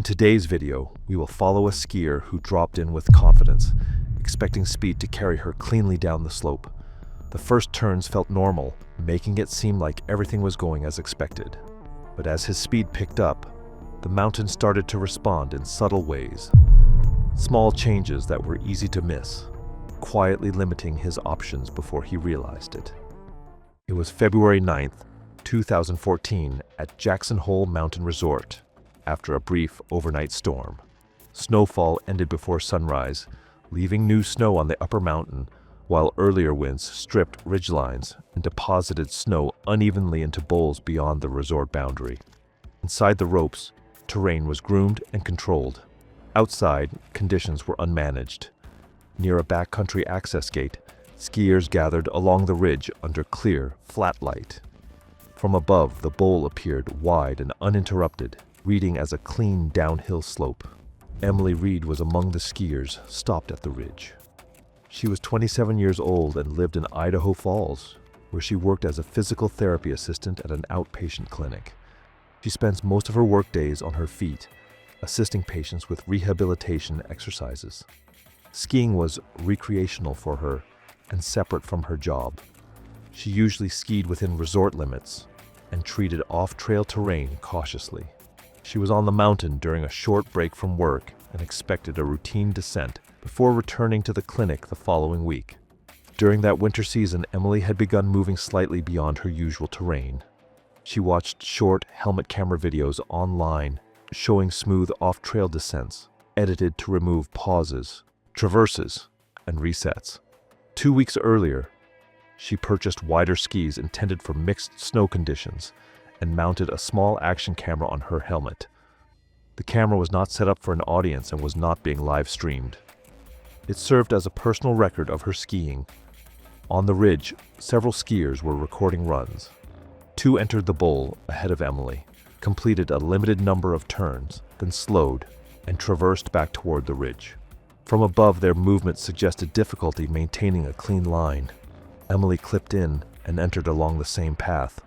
today's video, we will follow a skier who dropped in with confidence, expecting speed to carry her cleanly down the slope. The first turns felt normal, making it seem like everything was going as expected. But as his speed picked up, the mountain started to respond in subtle ways. Small changes that were easy to miss, quietly limiting his options before he realized it. It was February 9th, 2014 at Jackson Hole Mountain Resort. After a brief overnight storm, snowfall ended before sunrise, leaving new snow on the upper mountain, while earlier winds stripped ridgelines and deposited snow unevenly into bowls beyond the resort boundary. Inside the ropes, terrain was groomed and controlled. Outside, conditions were unmanaged. Near a backcountry access gate, skiers gathered along the ridge under clear, flat light. From above, the bowl appeared wide and uninterrupted, reading as a clean downhill slope. Emily Reed was among the skiers stopped at the ridge. She was 27 years old and lived in Idaho Falls, where she worked as a physical therapy assistant at an outpatient clinic. She spends most of her work days on her feet, assisting patients with rehabilitation exercises. Skiing was recreational for her and separate from her job. She usually skied within resort limits and treated off-trail terrain cautiously. She was on the mountain during a short break from work and expected a routine descent before returning to the clinic the following week. During that winter season, Emily had begun moving slightly beyond her usual terrain. She watched short helmet camera videos online showing smooth off-trail descents, edited to remove pauses, traverses, and resets. 2 weeks earlier, she purchased wider skis intended for mixed snow conditions and mounted a small action camera on her helmet. The camera was not set up for an audience and was not being live streamed. It served as a personal record of her skiing. On the ridge, several skiers were recording runs. 2 entered the bowl ahead of Emily, completed a limited number of turns, then slowed and traversed back toward the ridge. From above, their movement suggested difficulty maintaining a clean line. Emily clipped in and entered along the same path.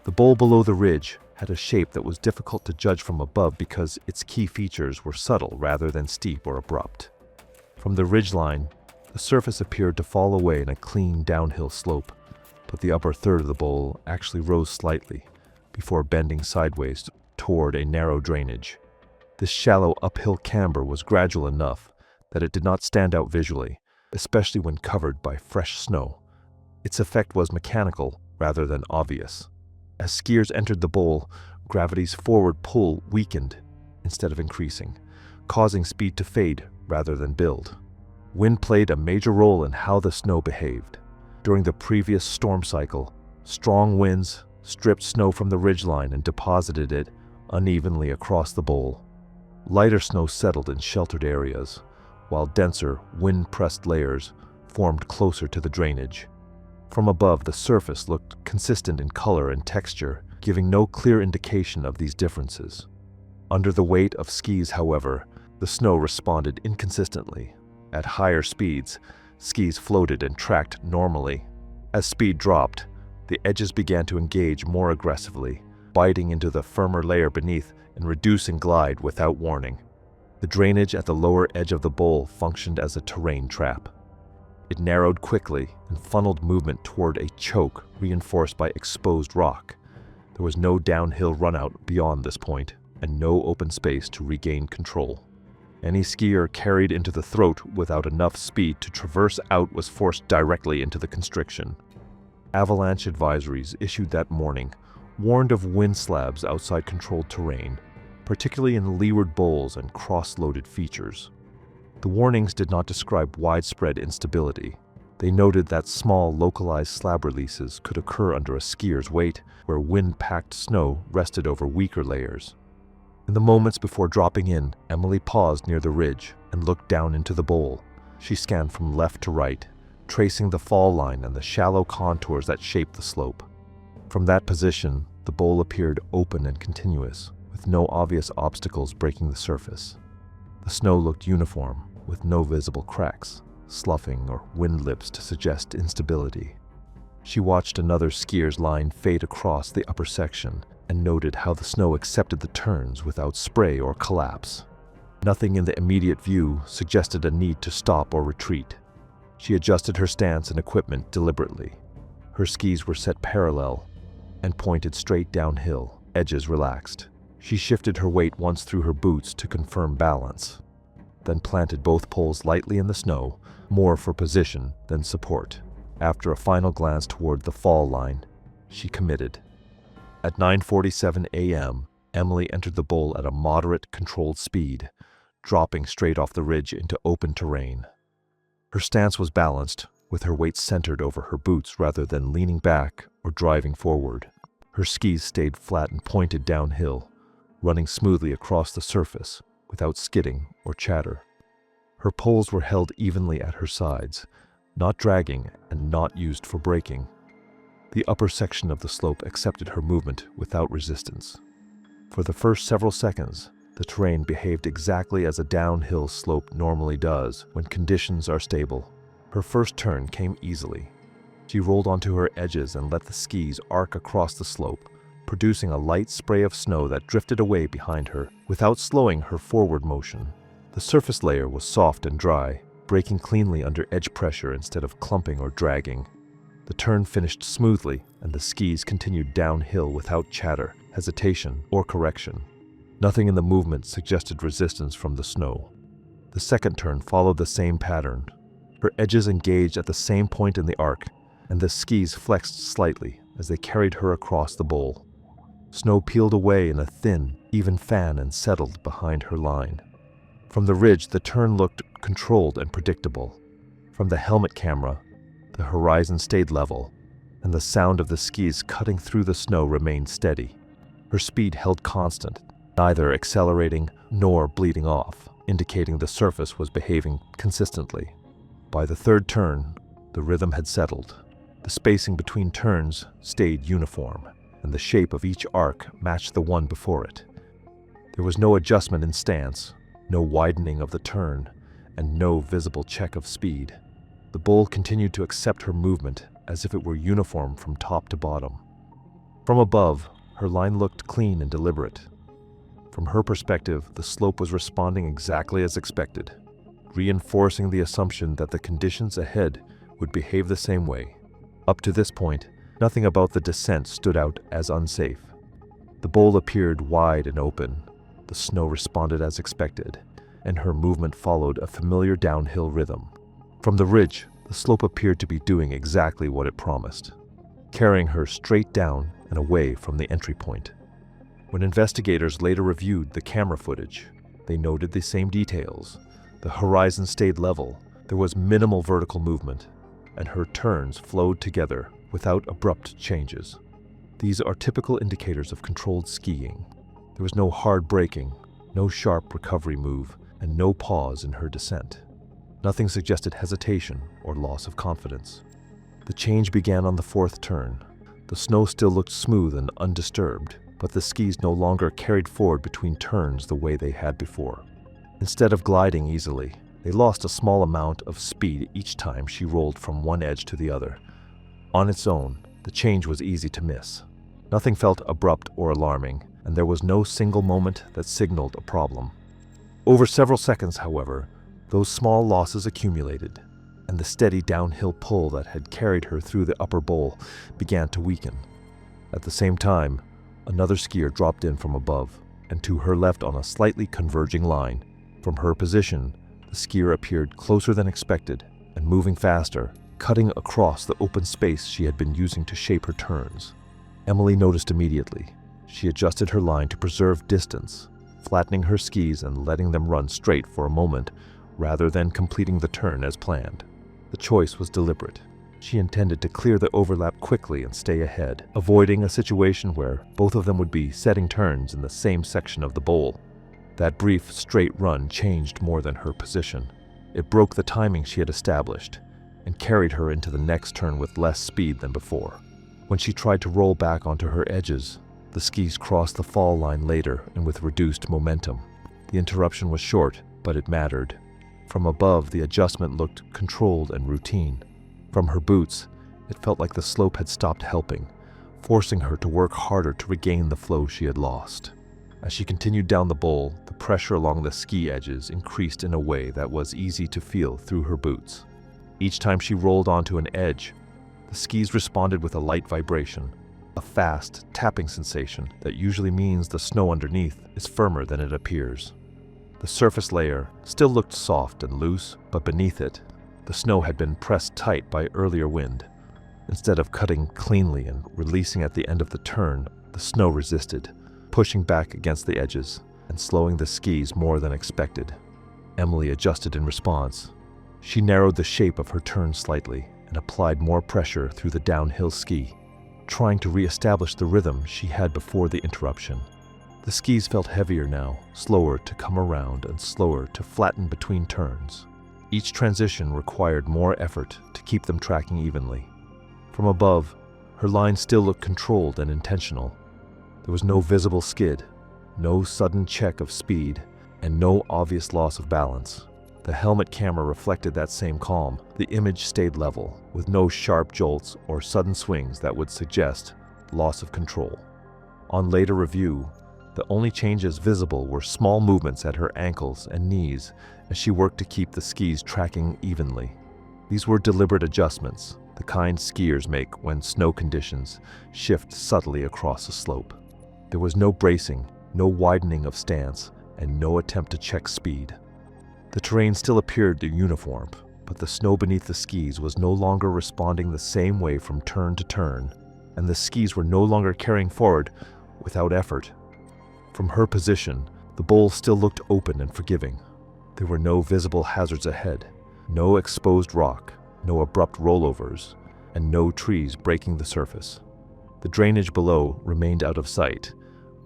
The bowl below the ridge had a shape that was difficult to judge from above because its key features were subtle rather than steep or abrupt. From the ridgeline, the surface appeared to fall away in a clean downhill slope, but the upper third of the bowl actually rose slightly before bending sideways toward a narrow drainage. This shallow uphill camber was gradual enough that it did not stand out visually, especially when covered by fresh snow. Its effect was mechanical rather than obvious. As skiers entered the bowl, gravity's forward pull weakened instead of increasing, causing speed to fade rather than build. Wind played a major role in how the snow behaved. During the previous storm cycle, strong winds stripped snow from the ridgeline and deposited it unevenly across the bowl. Lighter snow settled in sheltered areas, while denser, wind-pressed layers formed closer to the drainage. From above, the surface looked consistent in color and texture, giving no clear indication of these differences. Under the weight of skis, however, the snow responded inconsistently. At higher speeds, skis floated and tracked normally. As speed dropped, the edges began to engage more aggressively, biting into the firmer layer beneath and reducing glide without warning. The drainage at the lower edge of the bowl functioned as a terrain trap. It narrowed quickly and funneled movement toward a choke reinforced by exposed rock. There was no downhill runout beyond this point, and no open space to regain control. Any skier carried into the throat without enough speed to traverse out was forced directly into the constriction. Avalanche advisories issued that morning warned of wind slabs outside controlled terrain, particularly in leeward bowls and cross-loaded features. The warnings did not describe widespread instability. They noted that small, localized slab releases could occur under a skier's weight, where wind-packed snow rested over weaker layers. In the moments before dropping in, Emily paused near the ridge and looked down into the bowl. She scanned from left to right, tracing the fall line and the shallow contours that shaped the slope. From that position, the bowl appeared open and continuous, with no obvious obstacles breaking the surface. The snow looked uniform, with no visible cracks, sloughing, or wind lips to suggest instability. She watched another skier's line fade across the upper section, and noted how the snow accepted the turns without spray or collapse. Nothing in the immediate view suggested a need to stop or retreat. She adjusted her stance and equipment deliberately. Her skis were set parallel and pointed straight downhill, edges relaxed. She shifted her weight once through her boots to confirm balance, then planted both poles lightly in the snow, more for position than support. After a final glance toward the fall line, she committed. At 9:47 a.m., Emily entered the bowl at a moderate, controlled speed, dropping straight off the ridge into open terrain. Her stance was balanced, with her weight centered over her boots rather than leaning back or driving forward. Her skis stayed flat and pointed downhill, running smoothly across the surface without skidding or chatter. Her poles were held evenly at her sides, not dragging and not used for braking. The upper section of the slope accepted her movement without resistance. For the first several seconds, the terrain behaved exactly as a downhill slope normally does when conditions are stable. Her first turn came easily. She rolled onto her edges and let the skis arc across the slope, producing a light spray of snow that drifted away behind her without slowing her forward motion. The surface layer was soft and dry, breaking cleanly under edge pressure instead of clumping or dragging. The turn finished smoothly, and the skis continued downhill without chatter, hesitation, or correction. Nothing in the movement suggested resistance from the snow. The second turn followed the same pattern. Her edges engaged at the same point in the arc, and the skis flexed slightly as they carried her across the bowl. Snow peeled away in a thin, even fan and settled behind her line. From the ridge, the turn looked controlled and predictable. From the helmet camera, the horizon stayed level, and the sound of the skis cutting through the snow remained steady. Her speed held constant, neither accelerating nor bleeding off, indicating the surface was behaving consistently. By the third turn, the rhythm had settled. The spacing between turns stayed uniform, and the shape of each arc matched the one before it. There was no adjustment in stance, no widening of the turn, and no visible check of speed. The bowl continued to accept her movement as if it were uniform from top to bottom. From above, her line looked clean and deliberate. From her perspective, the slope was responding exactly as expected, reinforcing the assumption that the conditions ahead would behave the same way. Up to this point, nothing about the descent stood out as unsafe. The bowl appeared wide and open. The snow responded as expected, and her movement followed a familiar downhill rhythm. From the ridge, the slope appeared to be doing exactly what it promised, carrying her straight down and away from the entry point. When investigators later reviewed the camera footage, they noted the same details. The horizon stayed level, there was minimal vertical movement, and her turns flowed together without abrupt changes. These are typical indicators of controlled skiing. There was no hard braking, no sharp recovery move, and no pause in her descent. Nothing suggested hesitation or loss of confidence. The change began on the fourth turn. The snow still looked smooth and undisturbed, but the skis no longer carried forward between turns the way they had before. Instead of gliding easily, they lost a small amount of speed each time she rolled from one edge to the other. On its own, the change was easy to miss. Nothing felt abrupt or alarming, and there was no single moment that signaled a problem. Over several seconds, however, those small losses accumulated, and the steady downhill pull that had carried her through the upper bowl began to weaken. At the same time, another skier dropped in from above, and to her left on a slightly converging line. From her position, the skier appeared closer than expected and moving faster, cutting across the open space she had been using to shape her turns. Emily noticed immediately. She adjusted her line to preserve distance, flattening her skis and letting them run straight for a moment rather than completing the turn as planned. The choice was deliberate. She intended to clear the overlap quickly and stay ahead, avoiding a situation where both of them would be setting turns in the same section of the bowl. That brief, straight run changed more than her position. It broke the timing she had established and carried her into the next turn with less speed than before. When she tried to roll back onto her edges, the skis crossed the fall line later and with reduced momentum. The interruption was short, but it mattered. From above, the adjustment looked controlled and routine. From her boots, it felt like the slope had stopped helping, forcing her to work harder to regain the flow she had lost. As she continued down the bowl, the pressure along the ski edges increased in a way that was easy to feel through her boots. Each time she rolled onto an edge, the skis responded with a light vibration, a fast, tapping sensation that usually means the snow underneath is firmer than it appears. The surface layer still looked soft and loose, but beneath it, the snow had been pressed tight by earlier wind. Instead of cutting cleanly and releasing at the end of the turn, the snow resisted, pushing back against the edges and slowing the skis more than expected. Emily adjusted in response. She narrowed the shape of her turn slightly and applied more pressure through the downhill ski, trying to re-establish the rhythm she had before the interruption. The skis felt heavier now, slower to come around and slower to flatten between turns. Each transition required more effort to keep them tracking evenly. From above, her line still looked controlled and intentional. There was no visible skid, no sudden check of speed, and no obvious loss of balance. The helmet camera reflected that same calm. The image stayed level, with no sharp jolts or sudden swings that would suggest loss of control. On later review, the only changes visible were small movements at her ankles and knees as she worked to keep the skis tracking evenly. These were deliberate adjustments, the kind skiers make when snow conditions shift subtly across a slope. There was no bracing, no widening of stance, and no attempt to check speed. The terrain still appeared uniform, but the snow beneath the skis was no longer responding the same way from turn to turn, and the skis were no longer carrying forward without effort. From her position, the bowl still looked open and forgiving. There were no visible hazards ahead, no exposed rock, no abrupt rollovers, and no trees breaking the surface. The drainage below remained out of sight,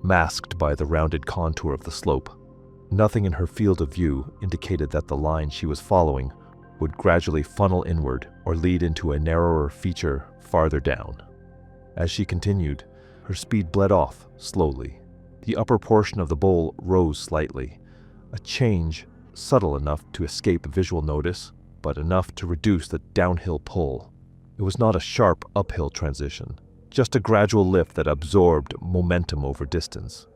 masked by the rounded contour of the slope. Nothing in her field of view indicated that the line she was following would gradually funnel inward or lead into a narrower feature farther down. As she continued, her speed bled off slowly. The upper portion of the bowl rose slightly, a change subtle enough to escape visual notice, but enough to reduce the downhill pull. It was not a sharp uphill transition, just a gradual lift that absorbed momentum over distance.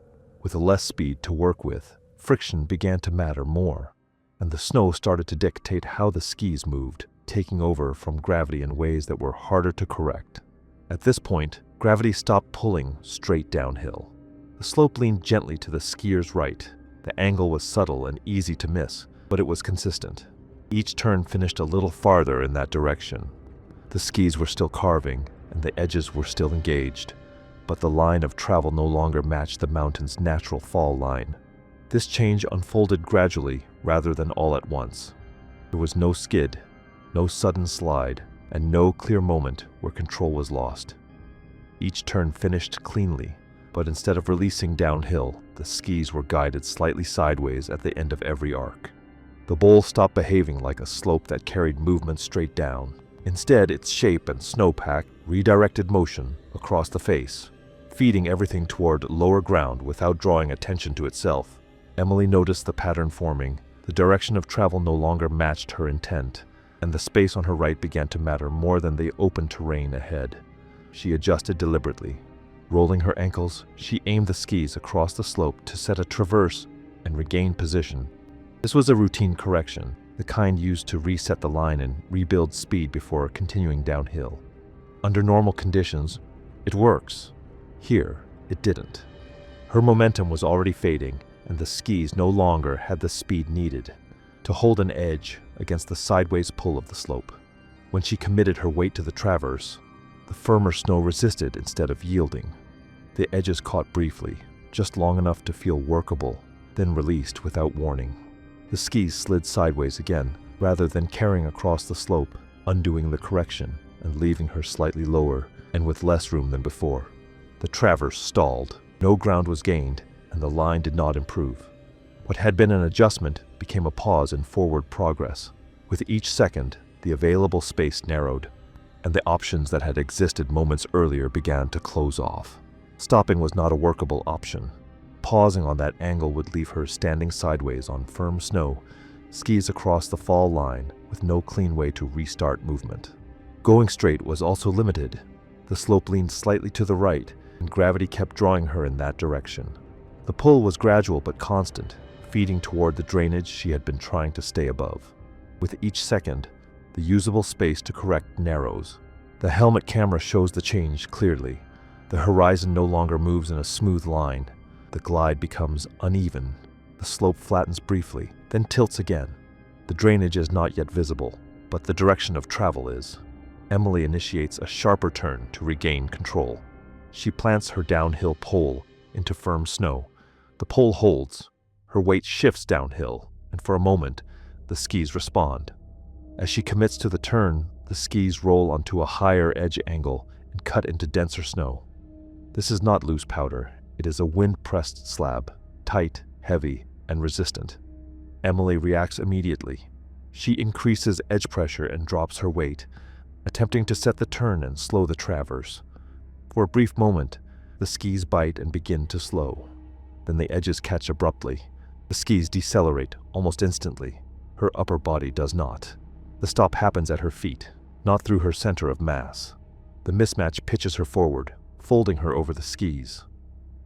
With less speed to work with, friction began to matter more, and the snow started to dictate how the skis moved, taking over from gravity in ways that were harder to correct. At this point, gravity stopped pulling straight downhill. The slope leaned gently to the skier's right. The angle was subtle and easy to miss, but it was consistent. Each turn finished a little farther in that direction. The skis were still carving, and the edges were still engaged, but the line of travel no longer matched the mountain's natural fall line. This change unfolded gradually rather than all at once. There was no skid, no sudden slide, and no clear moment where control was lost. Each turn finished cleanly, but instead of releasing downhill, the skis were guided slightly sideways at the end of every arc. The bowl stopped behaving like a slope that carried movement straight down. Instead, its shape and snowpack redirected motion across the face, feeding everything toward lower ground without drawing attention to itself. Emily noticed the pattern forming. The direction of travel no longer matched her intent, and the space on her right began to matter more than the open terrain ahead. She adjusted deliberately. Rolling her ankles, she aimed the skis across the slope to set a traverse and regain position. This was a routine correction, the kind used to reset the line and rebuild speed before continuing downhill. Under normal conditions, it works. Here, it didn't. Her momentum was already fading, and the skis no longer had the speed needed to hold an edge against the sideways pull of the slope. When she committed her weight to the traverse, the firmer snow resisted instead of yielding. The edges caught briefly, just long enough to feel workable, then released without warning. The skis slid sideways again, rather than carrying across the slope, undoing the correction and leaving her slightly lower and with less room than before. The traverse stalled. No ground was gained, and the line did not improve. What had been an adjustment became a pause in forward progress. With each second, the available space narrowed, and the options that had existed moments earlier began to close off. Stopping was not a workable option. Pausing on that angle would leave her standing sideways on firm snow, skis across the fall line with no clean way to restart movement. Going straight was also limited. The slope leaned slightly to the right, and gravity kept drawing her in that direction. The pull was gradual but constant, feeding toward the drainage she had been trying to stay above. With each second, the usable space to correct narrows. The helmet camera shows the change clearly. The horizon no longer moves in a smooth line. The glide becomes uneven. The slope flattens briefly, then tilts again. The drainage is not yet visible, but the direction of travel is. Emily initiates a sharper turn to regain control. She plants her downhill pole into firm snow. The pole holds. Her weight shifts downhill, and for a moment, the skis respond. As she commits to the turn, the skis roll onto a higher edge angle and cut into denser snow. This is not loose powder. It is a wind-pressed slab, tight, heavy, and resistant. Emily reacts immediately. She increases edge pressure and drops her weight, attempting to set the turn and slow the traverse. For a brief moment, the skis bite and begin to slow. Then the edges catch abruptly. The skis decelerate almost instantly. Her upper body does not. The stop happens at her feet, not through her center of mass. The mismatch pitches her forward, folding her over the skis.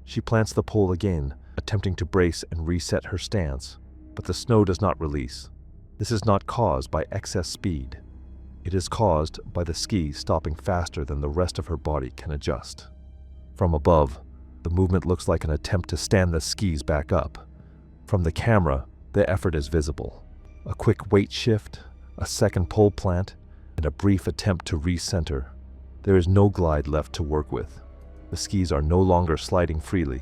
She plants the pole again, attempting to brace and reset her stance, but the snow does not release. This is not caused by excess speed. It is caused by the skis stopping faster than the rest of her body can adjust. From above, the movement looks like an attempt to stand the skis back up. From the camera, the effort is visible. A quick weight shift, a second pole plant, and a brief attempt to recenter. There is no glide left to work with. The skis are no longer sliding freely.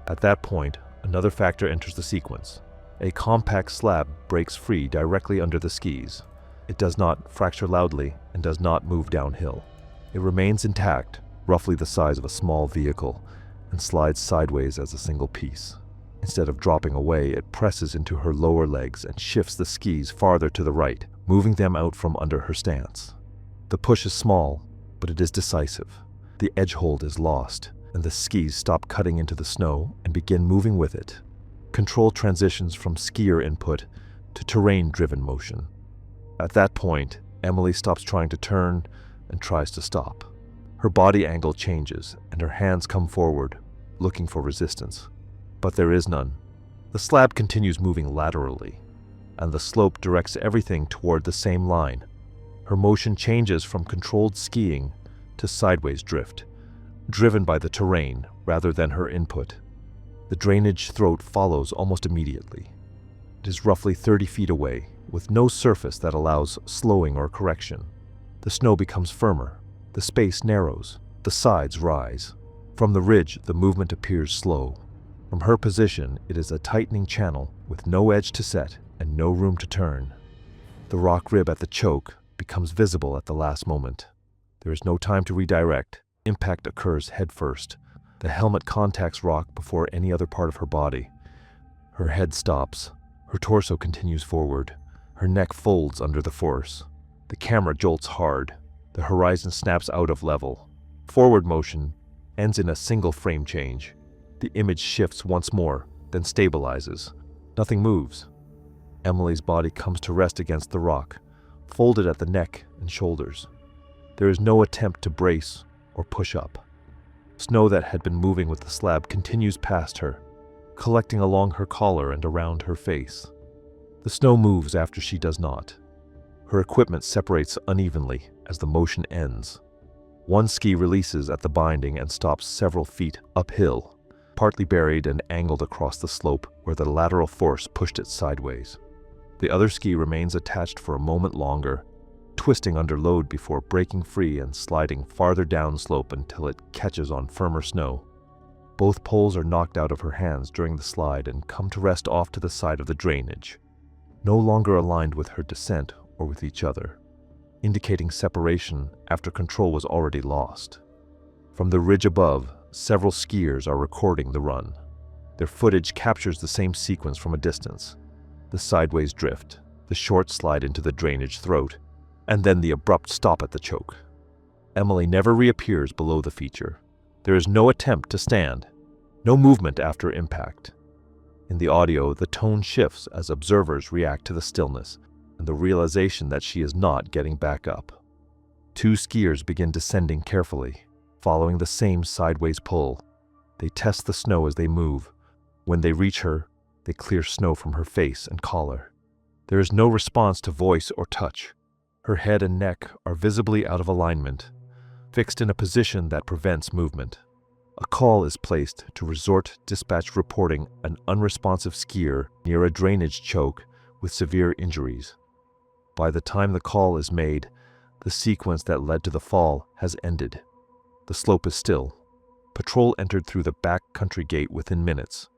At that point, another factor enters the sequence. A compact slab breaks free directly under the skis. It does not fracture loudly and does not move downhill. It remains intact, roughly the size of a small vehicle, and slides sideways as a single piece. Instead of dropping away, it presses into her lower legs and shifts the skis farther to the right, moving them out from under her stance. The push is small, but it is decisive. The edge hold is lost, and the skis stop cutting into the snow and begin moving with it. Control transitions from skier input to terrain-driven motion. At that point, Emily stops trying to turn and tries to stop. Her body angle changes, and her hands come forward, looking for resistance. But there is none. The slab continues moving laterally, and the slope directs everything toward the same line. Her motion changes from controlled skiing to sideways drift, driven by the terrain rather than her input. The drainage throat follows almost immediately. It is roughly 30 feet away, with no surface that allows slowing or correction. The snow becomes firmer. The space narrows. The sides rise. From the ridge, the movement appears slow. From her position, it is a tightening channel with no edge to set and no room to turn. The rock rib at the choke becomes visible at the last moment. There is no time to redirect. Impact occurs headfirst. The helmet contacts rock before any other part of her body. Her head stops. Her torso continues forward. Her neck folds under the force. The camera jolts hard. The horizon snaps out of level. Forward motion ends in a single frame change. The image shifts once more, then stabilizes. Nothing moves. Emily's body comes to rest against the rock, folded at the neck and shoulders. There is no attempt to brace or push up. Snow that had been moving with the slab continues past her, collecting along her collar and around her face. The snow moves after she does not. Her equipment separates unevenly as the motion ends. One ski releases at the binding and stops several feet uphill, partly buried and angled across the slope where the lateral force pushed it sideways. The other ski remains attached for a moment longer, twisting under load before breaking free and sliding farther downslope until it catches on firmer snow. Both poles are knocked out of her hands during the slide and come to rest off to the side of the drainage, no longer aligned with her descent or with each other, indicating separation after control was already lost. From the ridge above, several skiers are recording the run. Their footage captures the same sequence from a distance: the sideways drift, the short slide into the drainage throat, and then the abrupt stop at the choke. Emily never reappears below the feature. There is no attempt to stand, no movement after impact. In the audio, the tone shifts as observers react to the stillness and the realization that she is not getting back up. Two skiers begin descending carefully, following the same sideways pull. They test the snow as they move. When they reach her, they clear snow from her face and collar. There is no response to voice or touch. Her head and neck are visibly out of alignment, fixed in a position that prevents movement. A call is placed to resort dispatch reporting an unresponsive skier near a drainage choke with severe injuries. By the time the call is made, the sequence that led to the fall has ended. The slope is still. Patrol entered through the back country gate within minutes,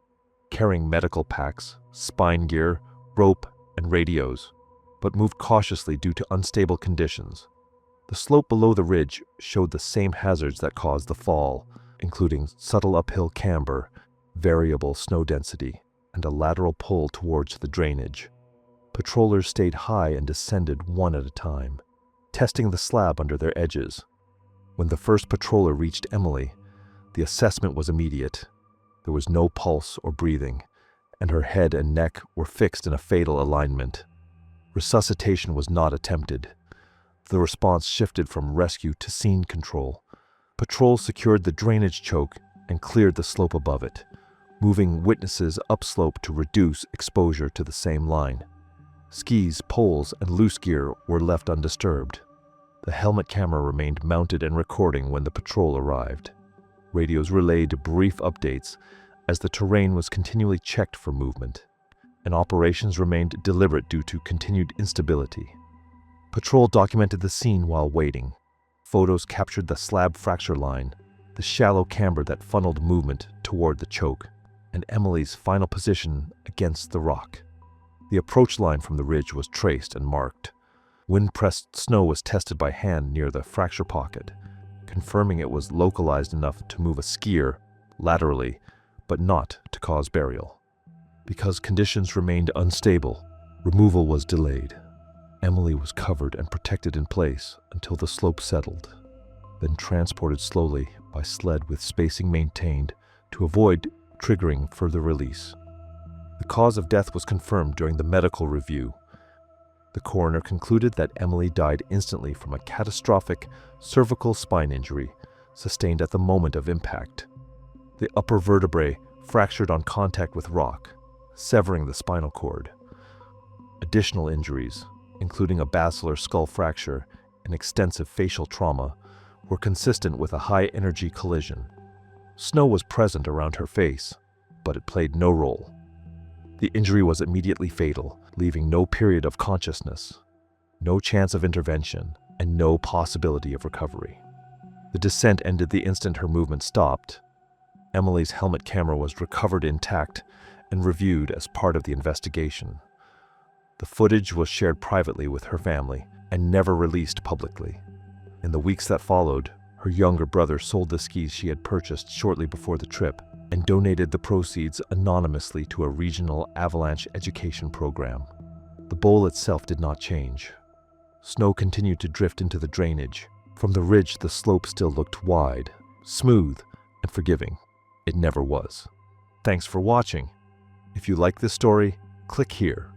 carrying medical packs, spine gear, rope, and radios, but moved cautiously due to unstable conditions. The slope below the ridge showed the same hazards that caused the fall, including subtle uphill camber, variable snow density, and a lateral pull towards the drainage. Patrollers stayed high and descended one at a time, testing the slab under their edges. When the first patroller reached Emily, the assessment was immediate. There was no pulse or breathing, and her head and neck were fixed in a fatal alignment. Resuscitation was not attempted. The response shifted from rescue to scene control. Patrol secured the drainage choke and cleared the slope above it, moving witnesses upslope to reduce exposure to the same line. Skis, poles, and loose gear were left undisturbed. The helmet camera remained mounted and recording when the patrol arrived. Radios relayed brief updates as the terrain was continually checked for movement, and operations remained deliberate due to continued instability. Patrol documented the scene while waiting. Photos captured the slab fracture line, the shallow camber that funneled movement toward the choke, and Emily's final position against the rock. The approach line from the ridge was traced and marked. Wind-pressed snow was tested by hand near the fracture pocket, confirming it was localized enough to move a skier laterally, but not to cause burial. Because conditions remained unstable, removal was delayed. Emily was covered and protected in place until the slope settled, then transported slowly by sled with spacing maintained to avoid triggering further release. The cause of death was confirmed during the medical review. The coroner concluded that Emily died instantly from a catastrophic cervical spine injury sustained at the moment of impact. The upper vertebrae fractured on contact with rock, severing the spinal cord. Additional injuries, including a basilar skull fracture and extensive facial trauma, were consistent with a high-energy collision. Snow was present around her face, but it played no role. The injury was immediately fatal, leaving no period of consciousness, no chance of intervention, and no possibility of recovery. The descent ended the instant her movement stopped. Emily's helmet camera was recovered intact and reviewed as part of the investigation. The footage was shared privately with her family and never released publicly. In the weeks that followed, her younger brother sold the skis she had purchased shortly before the trip and donated the proceeds anonymously to a regional Avalanche education program. The bowl itself did not change. Snow continued to drift into the drainage. From the ridge, the slope still looked wide, smooth, and forgiving. It never was. Thanks for watching. If you like this story, click here.